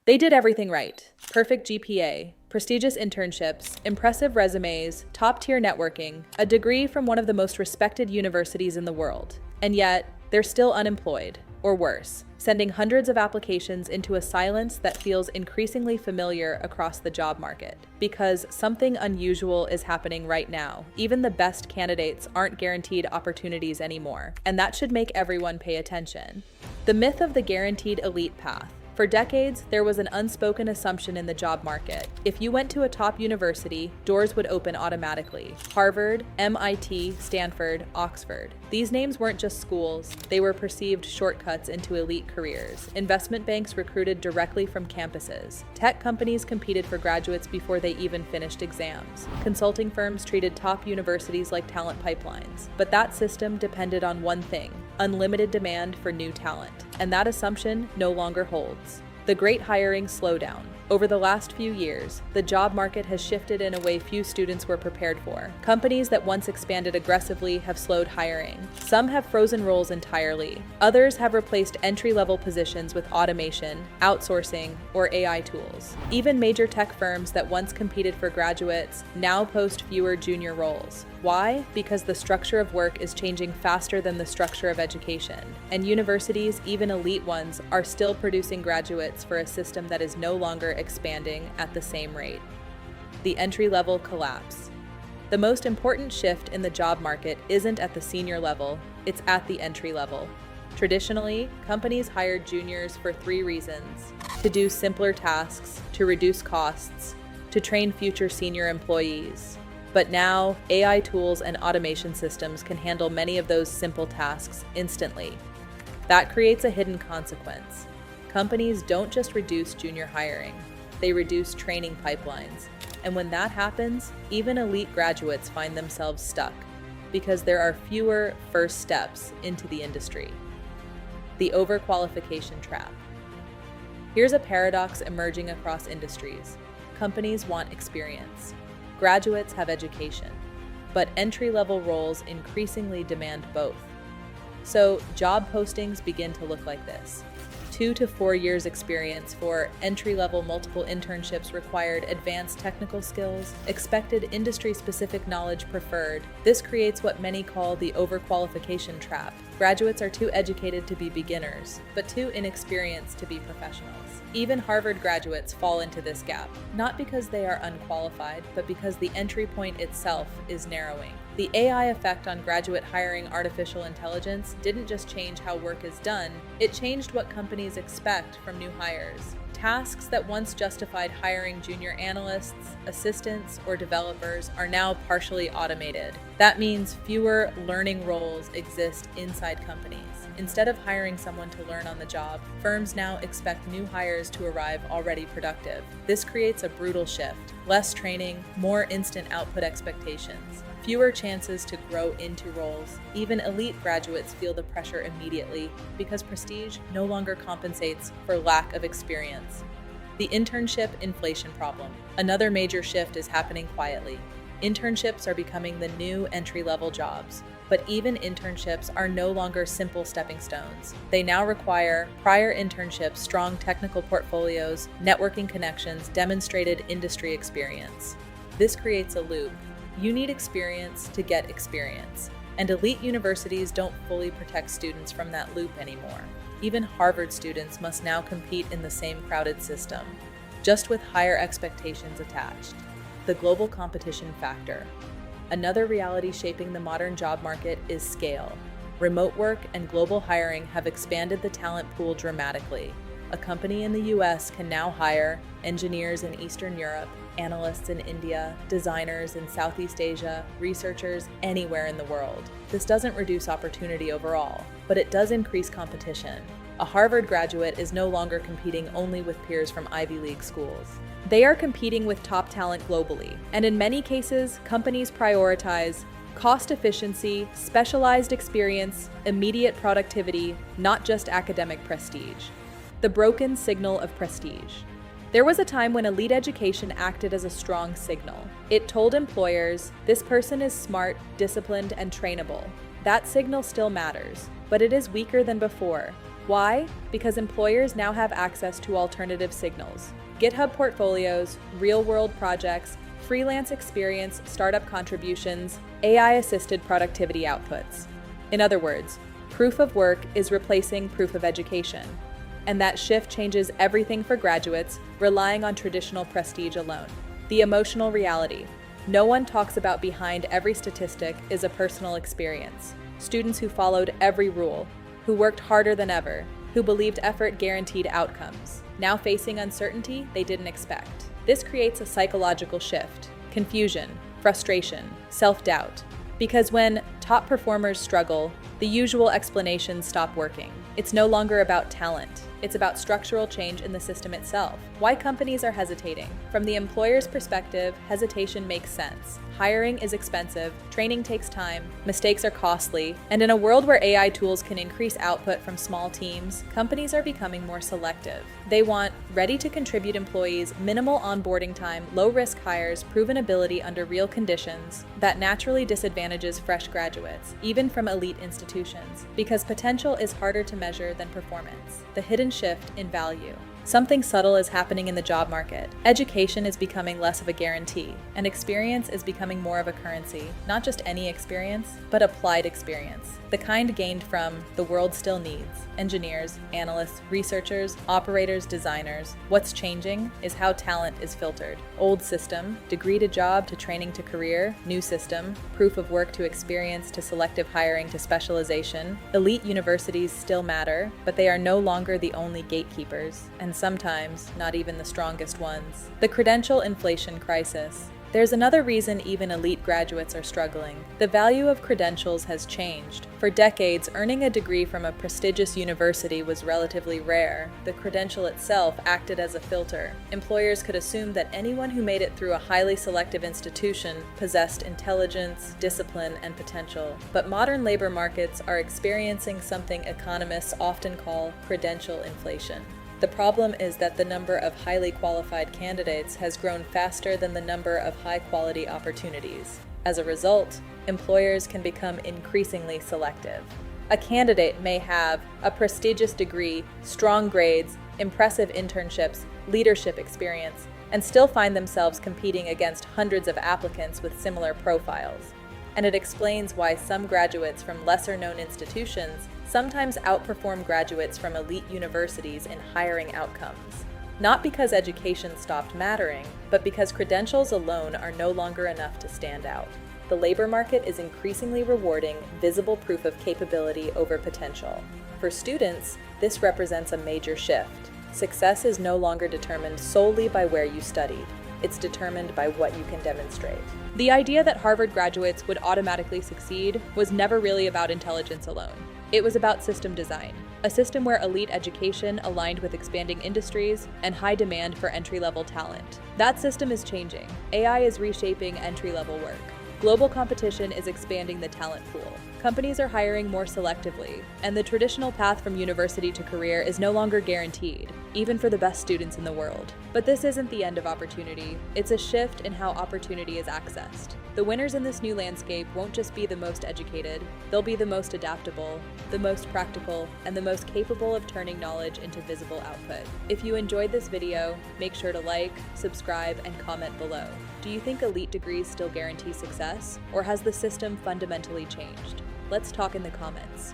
They did everything right. Perfect GPA, prestigious internships, impressive resumes, top-tier networking, a degree from one of the most respected universities in the world. And yet, they're still unemployed, or worse, sending hundreds of applications into a silence that feels increasingly familiar across the job market. Because something unusual is happening right now. Even the best candidates aren't guaranteed opportunities anymore, and that should make everyone pay attention. The myth of the guaranteed elite path. For decades, there was an unspoken assumption in the job market. If you went to a top university, doors would open automatically. Harvard, MIT, Stanford, Oxford. These names weren't just schools, they were perceived shortcuts into elite careers. Investment banks recruited directly from campuses. Tech companies competed for graduates before they even finished exams. Consulting firms treated top universities like talent pipelines. But that system depended on one thing: unlimited demand for new talent. And that assumption no longer holds. The Great Hiring Slowdown. Over the last few years, the job market has shifted in a way few students were prepared for. Companies that once expanded aggressively have slowed hiring. Some have frozen roles entirely. Others have replaced entry-level positions with automation, outsourcing, or AI tools. Even major tech firms that once competed for graduates now post fewer junior roles. Why? Because the structure of work is changing faster than the structure of education. And universities, even elite ones, are still producing graduates for a system that is no longer expanding at the same rate. The entry-level collapse. The most important shift in the job market isn't at the senior level, it's at the entry level. Traditionally, companies hired juniors for 3 reasons: to do simpler tasks, to reduce costs, to train future senior employees. But now, AI tools and automation systems can handle many of those simple tasks instantly. That creates a hidden consequence. Companies don't just reduce junior hiring, they reduce training pipelines. And when that happens, even elite graduates find themselves stuck because there are fewer first steps into the industry. The Overqualification Trap. Here's a paradox emerging across industries. Companies want experience. Graduates have education, but entry-level roles increasingly demand both. So job postings begin to look like this. 2 to 4 years experience for entry-level, multiple internships required, advanced technical skills, expected industry-specific knowledge preferred. This creates what many call the overqualification trap. Graduates are too educated to be beginners, but too inexperienced to be professionals. Even Harvard graduates fall into this gap, not because they are unqualified, but because the entry point itself is narrowing. The AI effect on graduate hiring artificial intelligence didn't just change how work is done, it changed what companies expect from new hires. Tasks that once justified hiring junior analysts, assistants, or developers are now partially automated. That means fewer learning roles exist inside companies. Instead of hiring someone to learn on the job, firms now expect new hires to arrive already productive. This creates a brutal shift. Less training, more instant output expectations. Fewer chances to grow into roles. Even elite graduates feel the pressure immediately because prestige no longer compensates for lack of experience. The internship inflation problem. Another major shift is happening quietly. Internships are becoming the new entry-level jobs. But even internships are no longer simple stepping stones. They now require prior internships, strong technical portfolios, networking connections, demonstrated industry experience. This creates a loop. You need experience to get experience. And elite universities don't fully protect students from that loop anymore. Even Harvard students must now compete in the same crowded system, just with higher expectations attached. The global competition factor. Another reality shaping the modern job market is scale. Remote work and global hiring have expanded the talent pool dramatically. A company in the US can now hire engineers in Eastern Europe, analysts in India, designers in Southeast Asia, researchers anywhere in the world. This doesn't reduce opportunity overall, but it does increase competition. A Harvard graduate is no longer competing only with peers from Ivy League schools. They are competing with top talent globally, and in many cases, companies prioritize cost efficiency, specialized experience, immediate productivity, not just academic prestige. The broken signal of prestige. There was a time when elite education acted as a strong signal. It told employers, this person is smart, disciplined, and trainable. That signal still matters, but it is weaker than before. Why? Because employers now have access to alternative signals: GitHub portfolios, real-world projects, freelance experience, startup contributions, AI-assisted productivity outputs. In other words, proof of work is replacing proof of education. And that shift changes everything for graduates relying on traditional prestige alone. The emotional reality. No one talks about behind every statistic is a personal experience. Students who followed every rule, who worked harder than ever, who believed effort guaranteed outcomes, now facing uncertainty they didn't expect. This creates a psychological shift: confusion, frustration, self-doubt. Because when top performers struggle, the usual explanations stop working. It's no longer about talent. It's about structural change in the system itself. Why companies are hesitating? From the employer's perspective, hesitation makes sense. Hiring is expensive, training takes time, mistakes are costly, and in a world where AI tools can increase output from small teams, companies are becoming more selective. They want ready-to-contribute employees, minimal onboarding time, low-risk hires, proven ability under real conditions. That naturally disadvantages fresh graduates, even from elite institutions, because potential is harder to measure than performance. The hidden shift in value. Something subtle is happening in the job market. Education is becoming less of a guarantee, and experience is becoming more of a currency. Not just any experience, but applied experience. The kind gained from the world still needs engineers, analysts, researchers, operators, designers. What's changing is how talent is filtered. Old system, degree to job to training to career. New system, proof of work to experience to selective hiring to specialization. Elite universities still matter, but they are no longer the only gatekeepers, and sometimes not even the strongest ones. The credential inflation crisis. There's another reason even elite graduates are struggling. The value of credentials has changed. For decades, earning a degree from a prestigious university was relatively rare. The credential itself acted as a filter. Employers could assume that anyone who made it through a highly selective institution possessed intelligence, discipline, and potential. But modern labor markets are experiencing something economists often call credential inflation. The problem is that the number of highly qualified candidates has grown faster than the number of high-quality opportunities. As a result, employers can become increasingly selective. A candidate may have a prestigious degree, strong grades, impressive internships, leadership experience, and still find themselves competing against hundreds of applicants with similar profiles. And it explains why some graduates from lesser-known institutions sometimes outperform graduates from elite universities in hiring outcomes. Not because education stopped mattering, but because credentials alone are no longer enough to stand out. The labor market is increasingly rewarding visible proof of capability over potential. For students, this represents a major shift. Success is no longer determined solely by where you studied. It's determined by what you can demonstrate. The idea that Harvard graduates would automatically succeed was never really about intelligence alone. It was about system design, a system where elite education aligned with expanding industries and high demand for entry-level talent. That system is changing. AI is reshaping entry-level work. Global competition is expanding the talent pool. Companies are hiring more selectively, and the traditional path from university to career is no longer guaranteed, even for the best students in the world. But this isn't the end of opportunity. It's a shift in how opportunity is accessed. The winners in this new landscape won't just be the most educated, they'll be the most adaptable, the most practical, and the most capable of turning knowledge into visible output. If you enjoyed this video, make sure to like, subscribe, and comment below. Do you think elite degrees still guarantee success, or has the system fundamentally changed? Let's talk in the comments.